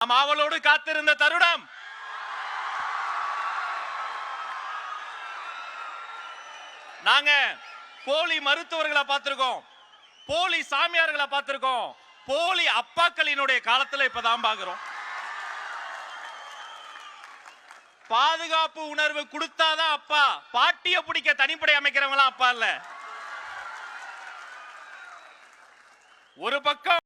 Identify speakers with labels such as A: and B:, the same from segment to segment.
A: நாம் ஆவலோடு காத்திருந்த தருணம் நாங்க போலி மருத்துவர்களை பார்த்திருக்கோம், போலி சாமியார்களை பார்த்திருக்கோம், போலி அப்பாக்களினுடைய காலத்துல இப்பதான் பாக்குறோம். பாதுகாப்பு உணர்வு கொடுத்தாதான் அப்பா, பாட்டிய பிடிக்க தனிப்படை அமைக்கிறவங்களாம் அப்பா இல்ல. ஒரு பக்கம்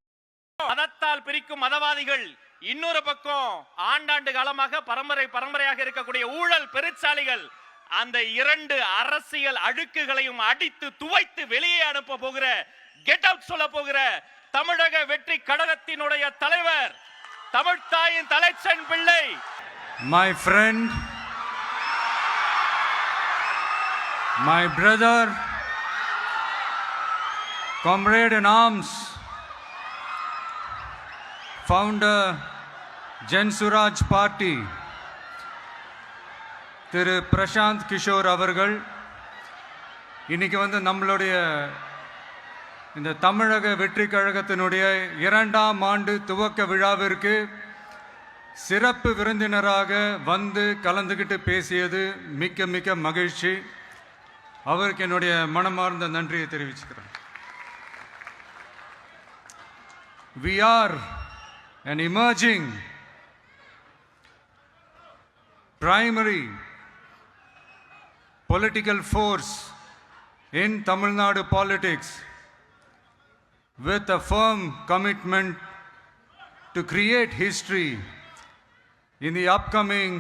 A: மதத்தால் பிரிக்கும் மதவாதிகள், இன்னொரு பக்கம் ஆண்டாண்டு காலமாக பரம்பரையாக இருக்கக்கூடிய ஊழல் பெருச்சாளிகள். அந்த இரண்டு அரசியல் அழுக்குகளையும் அடித்து துவைத்து வெளியே அனுப்ப போகிற, கெட் அவுட் சொல்ல போகிற தமிழக வெற்றி கழகத்தினுடைய தலைவர், தமிழ்த்தாயின் தலைச்சன் பிள்ளை,
B: my friend, my brother, comrade in arms, founder Jan Suraj Party, திரு பிரசாந்த் கிஷோர் அவர்கள் இன்னைக்கு நம்மளுடைய இந்த தமிழக வெற்றி கழகத்தினுடைய 2ஆம் ஆண்டு துவக்க விழாவிற்கு சிறப்பு விருந்தினராக கலந்துக்கிட்டு பேசியது மிக்க மிக்க மகிழ்ச்சி. அவருக்கு என்னுடைய மனமார்ந்த நன்றியை தெரிவிச்சுக்கிறேன். We are an emerging primary political force in Tamil Nadu politics with a firm commitment to create history in the upcoming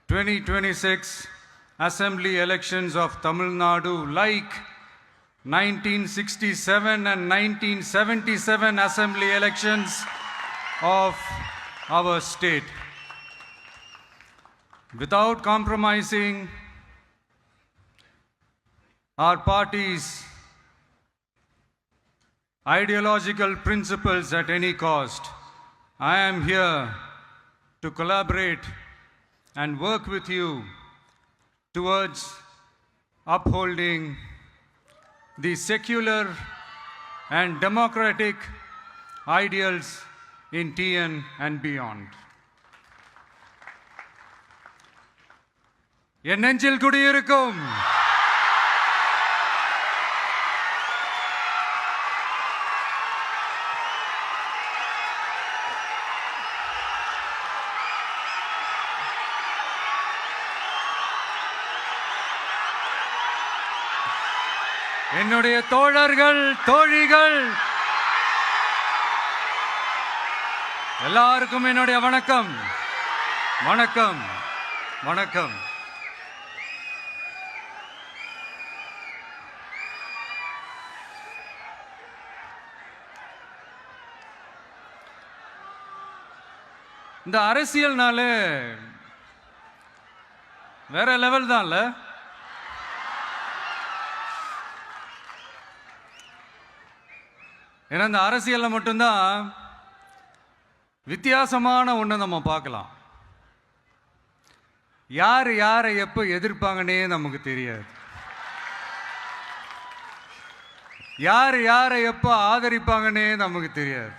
B: 2026 assembly elections of Tamil Nadu, like 1967 and 1977 assembly elections of our state. Without compromising our party's ideological principles at any cost, I am here to collaborate and work with you towards upholding the secular and democratic ideals in TN and beyond. என் நெஞ்சில் குடியிருக்கும் என்னுடைய தோழர்கள், தோழிகள் எல்லாருக்கும் என்னுடைய வணக்கம். வணக்கம் வணக்கம். இந்த அரசியல்னால வேற லெவல் தான்ல. ஏன்னா இந்த அரசியல்ல மட்டும்தான் வித்தியாசமான ஒன்று நம்ம பார்க்கலாம். யார் யாரை எப்போ எதிர்ப்பாங்கன்னே நமக்கு தெரியாது. யார் யாரை எப்போ ஆதரிப்பாங்கன்னே நமக்கு தெரியாது.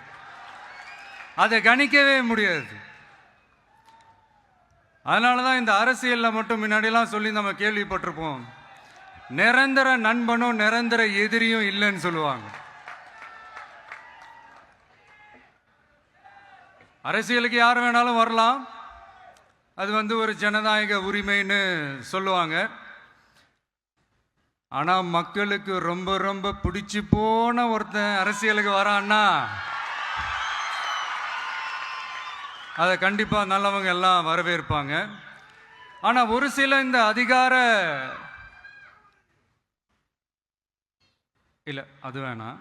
B: அதை கணிக்கவே முடியாது. அதனால தான் இந்த அரசியலில் மட்டும் முன்னாடிலாம் சொல்லி நம்ம கேள்விப்பட்டிருப்போம், நிரந்தர நண்பனும் நிரந்தர எதிரியும் இல்லைன்னு சொல்லுவாங்க. அரசியலுக்கு யார் வேணாலும் வரலாம், அது ஒரு ஜனநாயக உரிமைன்னு சொல்லுவாங்க. ஆனால் மக்களுக்கு ரொம்ப ரொம்ப பிடிச்சி போன ஒருத்தன் அரசியலுக்கு வரான்னா அதை கண்டிப்பாக நல்லவங்க எல்லாம் வரவேற்பாங்க. ஆனால் ஒரு சில இந்த அதிகார இல்லை அது வேணாம்,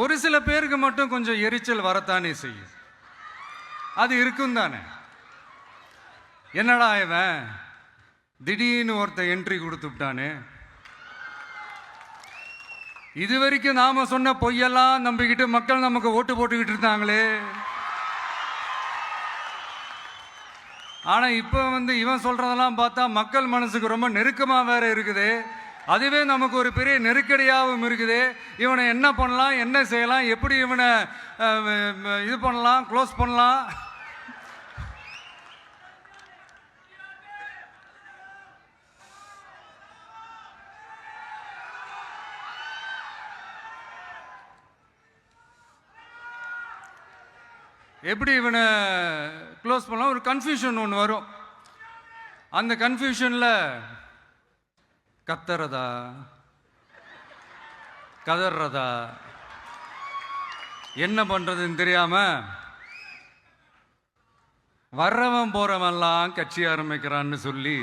B: ஒரு சில பேருக்கு மட்டும் கொஞ்சம் எரிச்சல் வரத்தானே செய்யும். அது இருக்கும் தானே. என்னடா இவன் திடீர்னு ஒருத்தன் என்ட்ரி கொடுத்துட்டானே, இது வரைக்கும் நாம சொன்ன பொய்யெல்லாம் நம்பிக்கிட்டு மக்கள் நமக்கு ஓட்டு போட்டுக்கிட்டு இருந்தாங்களே, ஆனா இப்ப இவன் சொல்றதெல்லாம் பார்த்தா மக்கள் மனசுக்கு ரொம்ப நெருக்கமா வேற இருக்குது. அதுவே நமக்கு ஒரு பெரிய நெருக்கடியாகவும் இருக்குது. இவனை என்ன பண்ணலாம், என்ன செய்யலாம், எப்படி இவனை இது பண்ணலாம், க்ளோஸ் பண்ணலாம். எப்படி இவனை க்ளோஸ் பண்ணலாம், ஒரு கன்ஃபியூஷன் ஒன்று வரும். அந்த கன்ஃபியூஷனில் கத்துறதா கதறதா என்ன பண்ணுறதுன்னு தெரியாமல் வர்றவன் போகிறவன்லாம் கட்சி ஆரம்பிக்கிறான்னு சொல்லி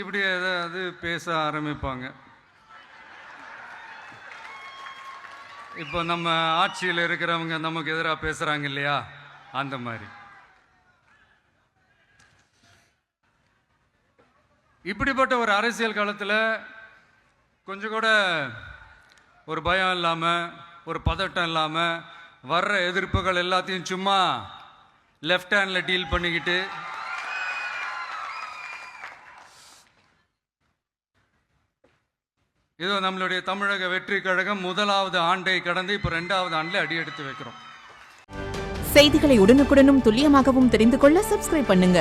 B: இப்படி ஏதாவது பேச ஆரம்பிப்பாங்க. இப்போ நம்ம ஆட்சியில் இருக்கிறவங்க நமக்கு எதிராக பேசுகிறாங்க இல்லையா, அந்த மாதிரி. இப்படிப்பட்ட ஒரு அரசியல் காலத்தில் கொஞ்சம் கூட ஒரு பயம் இல்லாமல், ஒரு பதட்டம் இல்லாமல், வர்ற எதிர்ப்புகள் எல்லாத்தையும் சும்மா லெஃப்ட் ஹேண்டில் டீல் பண்ணிக்கிட்டு இதோ நம்மளுடைய தமிழக வெற்றி கழகம் முதலாவது ஆண்டை கடந்து இப்போ 2வது ஆண்டில் அடி எடுத்து வைக்கிறோம்.
C: செய்திகளை உடனுக்குடனும் துல்லியமாகவும் தெரிந்து கொள்ள சப்ஸ்கிரைப் பண்ணுங்க.